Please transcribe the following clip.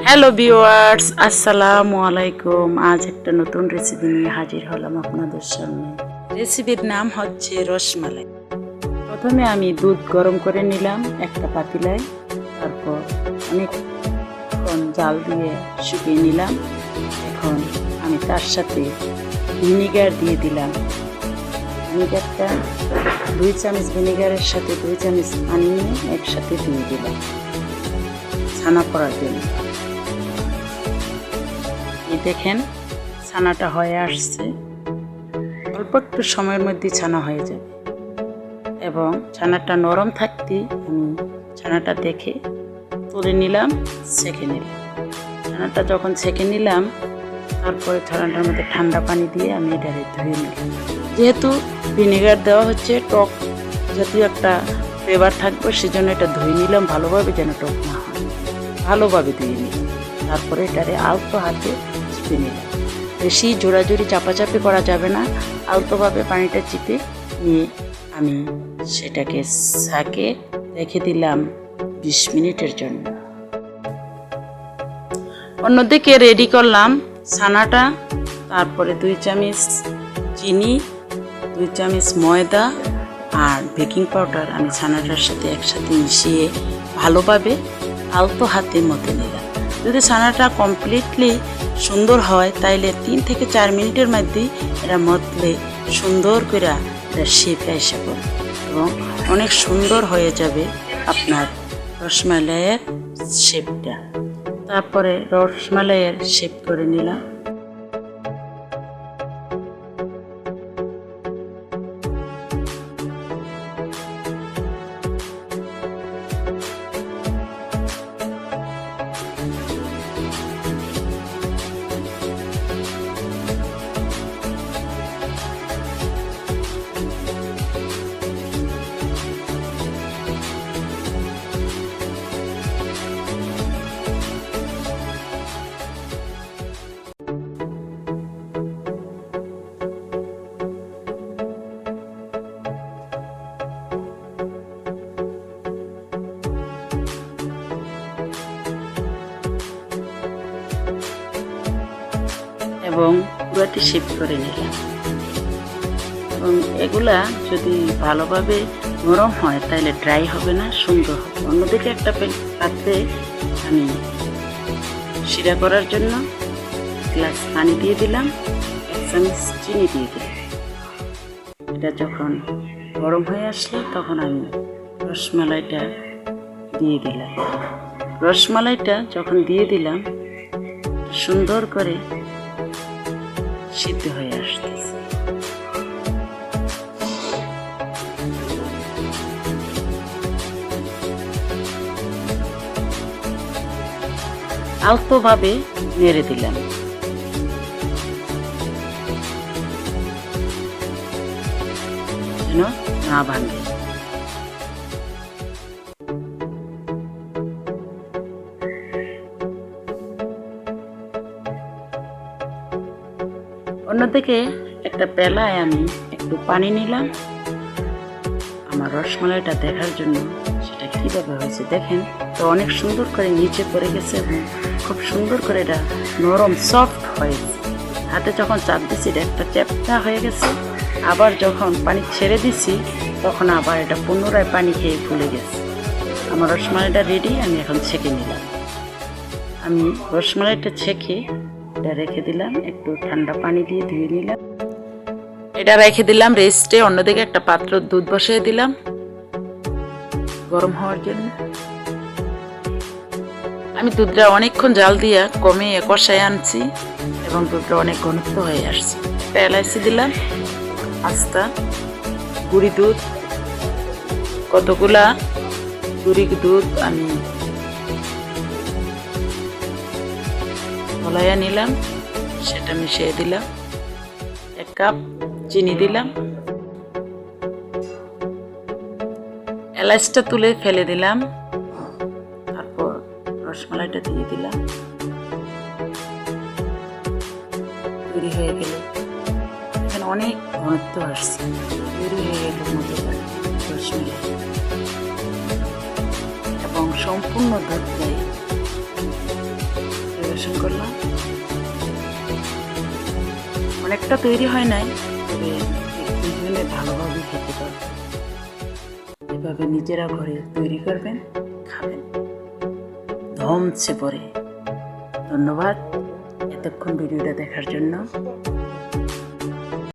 Hello viewers, আসসালামু আলাইকুম। আজ একটা নতুন রেসিপি নিয়ে হাজির হলাম আপনাদের সামনে। রেসিপির নাম হচ্ছে রসমালাই। প্রথমে আমি দুধ গরম করে নিলাম একটা পাতিলায়, তারপর অনেকক্ষণ জাল দিয়ে শুকিয়ে নিলাম। এখন আমি তার সাথে ভিনিগার দিয়ে দিলাম। ভিনিগারটা 2 চামচ ভিনিগারের সাথে 2 চামচ পানি নিয়ে একসাথে দিয়ে দিলাম ছানা করার জন্য। দেখেন ছানাটা হয়ে আসছে, অল্প একটু সময়ের মধ্যে ছানা হয়ে যাবে এবং ছানাটা নরম থাকতেই আমি ছানাটা দেখে তুলে নিলাম, ছেঁকে নিলাম। ছানাটা যখন ছেঁকে নিলাম, তারপরে ছানাটার মধ্যে ঠান্ডা পানি দিয়ে আমি এটা ধুয়ে নিলাম। যেহেতু ভিনেগার দেওয়া হচ্ছে, টক জাতীয় একটা ফ্লেভার থাকবে, সেজন্য এটা ধুয়ে নিলাম ভালোভাবে, যেন টক না হয়। ভালোভাবে ধুয়ে নিলাম, তারপরে এটারে আলতো হাতে চিপে নিলাম। বেশি জোড়াজুড়ি চাপাচাপি করা যাবে না, আলতোভাবে পানিটা চিপে নিয়ে আমি সেটাকে ছাঁকে রেখে দিলাম 20 মিনিটের জন্য। অন্যদিকে রেডি করলাম ছানাটা। তারপরে 2 চামচ চিনি, 2 চামচ ময়দা আর বেকিং পাউডার আমি ছানাটার সাথে একসাথে মিশিয়ে ভালোভাবে আলতো হাতে মতে নিলাম। যদি ছানাটা কমপ্লিটলি সুন্দর হয়, তাইলে 3 থেকে 4 মিনিটের মধ্যেই এটা মতলে সুন্দর করে এটা শেপে এসে পড়ে এবং অনেক সুন্দর হয়ে যাবে আপনার রসমালাইয়ের শেপটা। তারপরে রসমালাইয়ের শেপ করে নিলাম। এবং পুরাটি শেপ করে নিলাম। এবং এগুলা যদি ভালোভাবে নরম হয় তাহলে ড্রাই হবে না, সুন্দর হবে। অন্যদিকে একটা পাত্রে আমি শিরা করার জন্য গ্লাস পানি দিয়ে দিলাম, 1 চামচ চিনি দিয়ে দিলাম। এটা যখন গরম হয়ে আসলো, তখন আমি রসমালাইটা দিয়ে দিলাম। রসমালাইটা যখন দিয়ে দিলাম, সুন্দর করে সিদ্ধ হয়ে আসতেছে। আলতোভাবে নেড়ে দিলাম। যেন না ভাঙে। অন্যদিকে একটা পেলায় আমি একটু পানি নিলাম আমার রসমালাইটা দেখার জন্য সেটা কীভাবে হয়েছে। দেখেন তো অনেক সুন্দর করে নিচে পড়ে গেছে এবং খুব সুন্দর করে এটা নরম সফট হয়েছে। হাতে যখন চাপ দিচ্ছি এটা একটা চ্যাপটা হয়ে গেছে, আবার যখন পানি ছেড়ে দিচ্ছি তখন আবার এটা পুনরায় পানি খেয়ে ফুলে গেছে। আমার রসমালাইটা রেডি, আমি এখন ছেঁকে নিলাম। আমি রসমালাইটা ছেঁকে এটা রেখে দিলাম, একটু ঠান্ডা পানি দিয়ে ধুয়ে নিলাম। এটা রেখে দিলাম রেস্টে। অন্যদিকে একটা পাত্র দুধ বসিয়ে দিলাম গরম হওয়ার জন্য। আমি দুধটা অনেকক্ষণ জাল দিয়ে কমিয়ে কষায় আনছি এবং দুধটা অনেক ঘনত্ব হয়ে আসছে। একটা এলাচি দিলাম, আস্তা গুঁড়ি দুধ, কতগুলা গুঁড়ি দুধ আমি গলাইয়া নিলাম, সেটা মিশিয়ে দিলাম। 1 কাপ চিনি দিলাম, এলাচটা তুলে ফেলে দিলাম। তারপর রসমালাইটা দিয়ে দিলাম। তৈরি হয়ে গেল, এখানে অনেক ঘনত্ব আসছে, তৈরি হয়ে গেল মজাদার রসমালাই এবং সম্পূর্ণ দুধটাই পরিবেশন করলাম। অনেকটা তৈরি হয় নাই, তবে দুজনে ভালোভাবে খেতে পারবে। এভাবে নিজেরা ঘরে তৈরি করবেন, খাবেন ধমছে পরে। ধন্যবাদ এতক্ষণ ভিডিওটা দেখার জন্য।